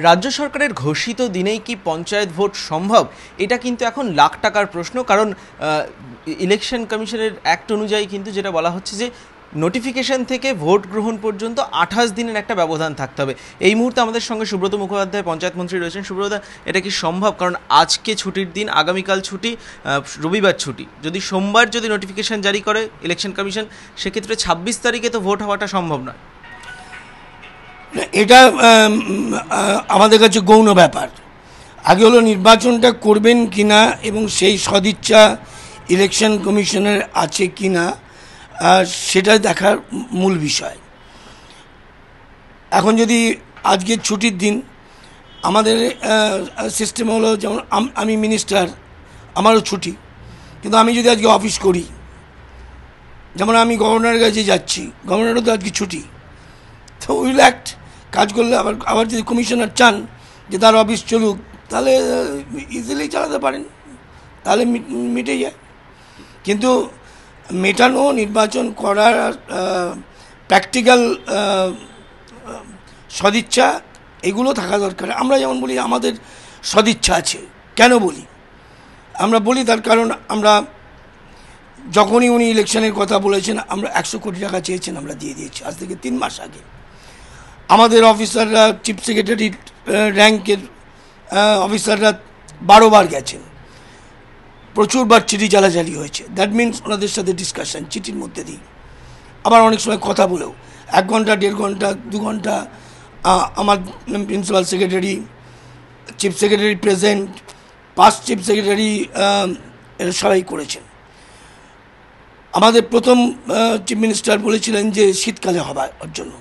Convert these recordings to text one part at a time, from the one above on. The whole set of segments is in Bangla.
রাজ্য সরকারের ঘোষিত দিনেই কি পঞ্চায়েত ভোট সম্ভব? এটা কিন্তু এখন লাখ টাকার প্রশ্ন, কারণ ইলেকশন কমিশনের অ্যাক্ট অনুযায়ী কিন্তু যেটা বলা হচ্ছে যে নোটিফিকেশন থেকে ভোট গ্রহণ পর্যন্ত 28 দিনের একটা ব্যবধান থাকতে হবে। এই মুহূর্তে আমাদের সঙ্গে সুব্রত মুখোপাধ্যায় পঞ্চায়েত মন্ত্রী রয়েছেন। সুব্রত, এটা কি সম্ভব? কারণ আজকে ছুটির দিন, আগামীকাল ছুটি, রবিবার ছুটি। যদি সোমবার যদি নোটিফিকেশন জারি করে ইলেকশন কমিশন, সেক্ষেত্রে 26 তারিখে তো ভোট হওয়াটা সম্ভব নয়। এটা আমাদের কাছে গৌণ ব্যাপার। আগে হলো নির্বাচনটা করবেন কিনা এবং সেই সদিচ্ছা ইলেকশন কমিশনের আছে কিনা সেটা দেখার মূল বিষয়। এখন যদি আজকে ছুটির দিন, আমাদের সিস্টেম হলো যেমন আমি মিনিস্টার, আমারও ছুটি, কিন্তু আমি যদি আজকে অফিস করি, যেমন আমি গভর্নরের কাছে যাচ্ছি, গভর্নরও তো আজকে ছুটি, তো উইল অ্যাক্ট। কাজ করলে আবার যদি কমিশনার চান যে তার অফিস চলুক, তাহলে ইজিলি চালাতে পারেন, তাহলে মিটে যায়। কিন্তু মেটানো, নির্বাচন করার প্র্যাকটিক্যাল সদিচ্ছা এগুলো থাকা দরকার। আমরা যেমন বলি আমাদের সদিচ্ছা আছে, কেন বলি? আমরা বলি তার কারণ আমরা যখনই উনি ইলেকশনের কথা বলেছেন, আমরা 100 কোটি টাকা চেয়েছেন, আমরা দিয়ে দিয়েছি আজ থেকে 3 মাস আগে। আমাদের অফিসাররা, চিফ সেক্রেটারি র্যাঙ্কের অফিসাররা 12 বার গেছেন, প্রচুরবার চিঠি চালাচালি হয়েছে। দ্যাট মিনস ওনাদের সাথে ডিসকাশন চিঠির মধ্যে দিই, আবার অনেক সময় কথা বলেও 1 ঘন্টা, 1.5 ঘন্টা, 2 ঘন্টা আমার principal secretary, chief secretary present, past chief secretary এরা সবাই করেছেন। আমাদের প্রথম চিফ মিনিস্টার বলেছিলেন যে শীতকালে হবার জন্য,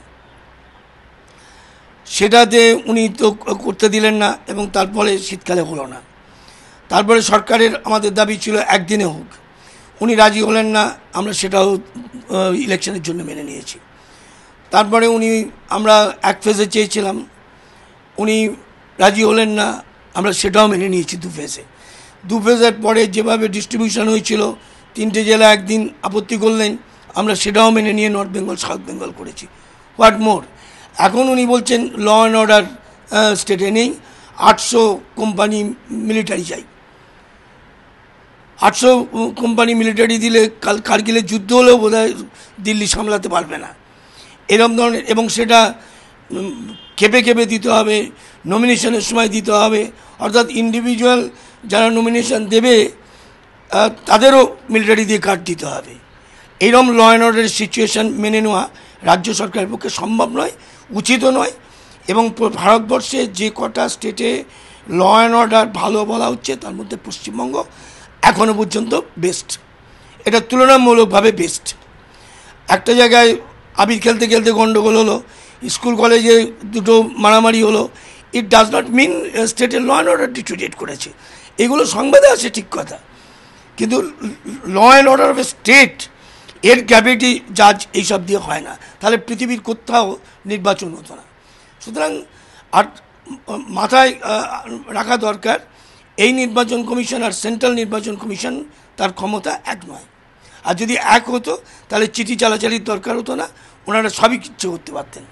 সেটাতে উনি তো করতে দিলেন না এবং তারপরে শীতকালে হলো না। তারপরে সরকারের আমাদের দাবি ছিল একদিনে হোক, উনি রাজি হলেন না, আমরা সেটাও ইলেকশনের জন্য মেনে নিয়েছি। তারপরে আমরা 1 ফেজে চেয়েছিলাম, উনি রাজি হলেন না, আমরা সেটাও মেনে নিয়েছি 2 ফেজে। 2 ফেজের পরে যেভাবে ডিস্ট্রিবিউশন হয়েছিল, 3টে জেলা একদিন আপত্তি করলেন, আমরা সেটাও মেনে নিয়ে নর্থ বেঙ্গল, সাউথ বেঙ্গল করেছি। হোয়াট মোর, এখন উনি বলছেন ল অ্যান্ড অর্ডার স্টেটে নেই, 800 কোম্পানি মিলিটারি চাই। 800 কোম্পানি মিলিটারি দিলে কারগিলের যুদ্ধ হলেও বোধহয় দিল্লি সামলাতে পারবে না, এরকম ধরনের। এবং সেটা খেপে খেপে দিতে হবে, নমিনেশনের সময় দিতে হবে, অর্থাৎ ইন্ডিভিজুয়াল যারা নমিনেশন দেবে তাদেরও মিলিটারি দিয়ে কার্ড দিতে হবে। এইরকম ল অ্যান্ড অর্ডারের সিচুয়েশান মেনে নেওয়া রাজ্য সরকারের পক্ষে সম্ভব নয়, উচিতও নয়। এবং ভারতবর্ষে যে কটা স্টেটে ল অ্যান্ড অর্ডার ভালো বলা হচ্ছে, তার মধ্যে পশ্চিমবঙ্গ এখনও পর্যন্ত বেস্ট, এটা তুলনামূলকভাবে বেস্ট। একটা জায়গায় আবির খেলতে খেলতে গণ্ডগোল হলো, স্কুল কলেজে 2টো মারামারি হলো, ইট ডাজ নট মিন স্টেটের ল অ্যান্ড অর্ডার ডিটোরিয়েট করেছে। এগুলো সংবাদে আছে ঠিক কথা, কিন্তু law and order of a state এর গ্র্যাভিটি জাজ এইসব দিয়ে হয় না, তাহলে পৃথিবীর কোথাও নির্বাচন হতো না। সুতরাং আর মাথায় রাখা দরকার, এই নির্বাচন কমিশন আর সেন্ট্রাল নির্বাচন কমিশন তার ক্ষমতা এক নয়। আর যদি এক হতো তাহলে চিঠি চালাচালির দরকার হতো না, ওনারা সবই কিচ্ছু করতে পারতেন।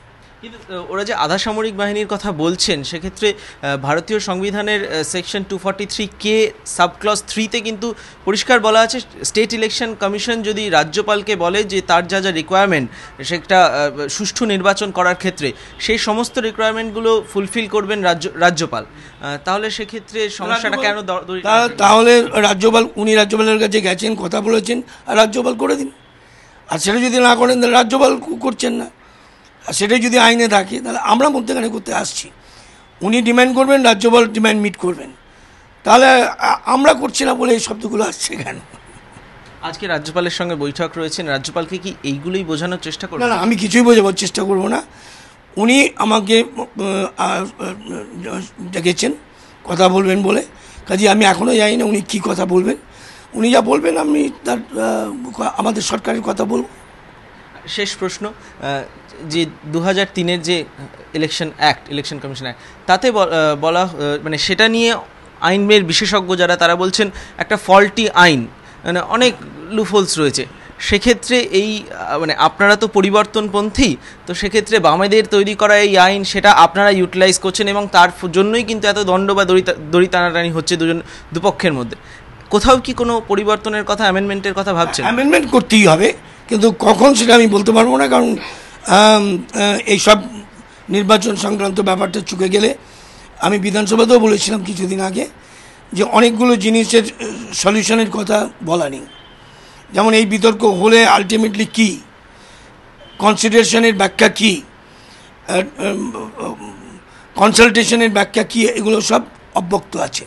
কিন্তু ওরা যে আধা সামরিক বাহিনীর কথা বলছেন, সেক্ষেত্রে ভারতীয় সংবিধানের সেকশন 243K সাবক্লজ 3-তে কিন্তু পরিষ্কার বলা আছে, স্টেট ইলেকশন কমিশন যদি রাজ্যপালকে বলে যে তার যা যা রিকোয়ারমেন্ট সেটা সুষ্ঠু নির্বাচন করার ক্ষেত্রে, সেই সমস্ত রিকোয়ারমেন্টগুলো ফুলফিল করবেন রাজ্যপাল, তাহলে সেক্ষেত্রে সমস্যাটা কেন? তাহলে উনি রাজ্যপালের কাছে গেছেন, কথা বলেছেন, আর রাজ্যপাল করে দিন। আর সেটা যদি না করেন তাহলে রাজ্যপাল করছেন না, আর সেটাই যদি আইনে থাকে, তাহলে আমরা মধ্যখানে করতে আসছি। উনি ডিমান্ড করবেন, রাজ্যপাল ডিমান্ড মিট করবেন, তাহলে আমরা করছি না বলে এই শব্দগুলো আসছে কেন? আজকে রাজ্যপালের সঙ্গে বৈঠক রয়েছেন, রাজ্যপালকে কি এইগুলোই বোঝানোর চেষ্টা করবেন? না, আমি কিছুই বোঝাবার চেষ্টা করব না। উনি আমাকে ডেকেছেন কথা বলবেন বলে, কাজে আমি এখনও জানি না উনি কী কথা বলবেন। উনি যা বলবেন আমি তার আমাদের সরকারের কথা বলব। শেষ প্রশ্ন, যে 2003-এর যে ইলেকশন কমিশন অ্যাক্ট, তাতে বলা মানে সেটা নিয়ে আইনের বিশেষজ্ঞ যারা, তারা বলছেন একটা ফল্টি আইন, মানে অনেক লুপহোলস রয়েছে। সেক্ষেত্রে এই মানে আপনারা তো পরিবর্তনপন্থী, তো সেক্ষেত্রে বামেদের তৈরি করা এই আইন সেটা আপনারা ইউটিলাইজ করছেন এবং তার জন্যই কিন্তু এত দণ্ড বা দড়ি টানাটানি হচ্ছে দুপক্ষের মধ্যে। কোথাও কি কোনো পরিবর্তনের কথা, অ্যামেন্ডমেন্টের কথা ভাবছেন? অ্যামেন্ডমেন্ট করতেই হবে, কিন্তু কখন সেটা আমি বলতে পারবো না, কারণ এইসব নির্বাচন সংক্রান্ত ব্যাপারটা চুকে গেলে, আমি বিধানসভাতেও বলেছিলাম কিছুদিন আগে যে অনেকগুলো জিনিসের সলিউশনের কথা বলা নেই। যেমন এই বিতর্ক হলে আলটিমেটলি কী, কনসিডারেশনের ব্যাখ্যা কী, কনসালটেশনের ব্যাখ্যা কী, এগুলো সব অব্যক্ত আছে।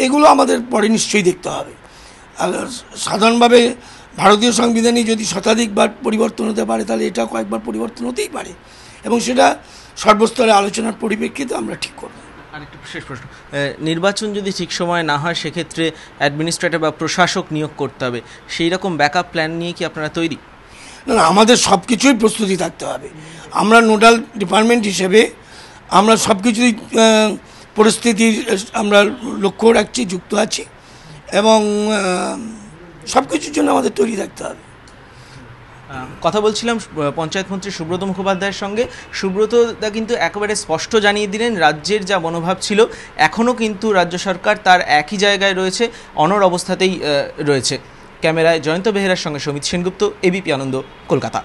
এগুলো আমাদের পরে নিশ্চয়ই দেখতে হবে। আর সাধারণভাবে ভারতীয় সংবিধানে যদি শতাধিকবার পরিবর্তন হতে পারে, তাহলে এটা কয়েকবার পরিবর্তন হতেই পারে, এবং সেটা সর্বস্তরে আলোচনার পরিপ্রেক্ষিতে আমরা ঠিক করব। আরেকটা শেষ প্রশ্ন, নির্বাচন যদি ঠিক সময় না হয় সেক্ষেত্রে অ্যাডমিনিস্ট্রেটর বা প্রশাসক নিয়োগ করতে হবে, সেই রকম ব্যাকআপ প্ল্যান নিয়ে কি আপনারা তৈরি? না, আমাদের সব কিছুই প্রস্তুতি থাকতে হবে। আমরা নোডাল ডিপার্টমেন্ট হিসেবে আমরা সব কিছুই পরিস্থিতির আমরা লক্ষ্য রাখছি, যুক্ত আছি, এবং সব কিছুর জন্য আমাদের তৈরি থাকতে হবে। কথা বলছিলাম পঞ্চায়েত মন্ত্রী সুব্রত মুখোপাধ্যায়ের সঙ্গে। সুব্রত দা কিন্তু একেবারে স্পষ্ট জানিয়ে দিলেন রাজ্যের যা মনোভাব ছিল এখনও কিন্তু রাজ্য সরকার তার একই জায়গায় রয়েছে, অনড় অবস্থাতেই রয়েছে। ক্যামেরায় জয়ন্ত বেহেরার সঙ্গে সমিত সেনগুপ্ত, এবিপি আনন্দ, কলকাতা।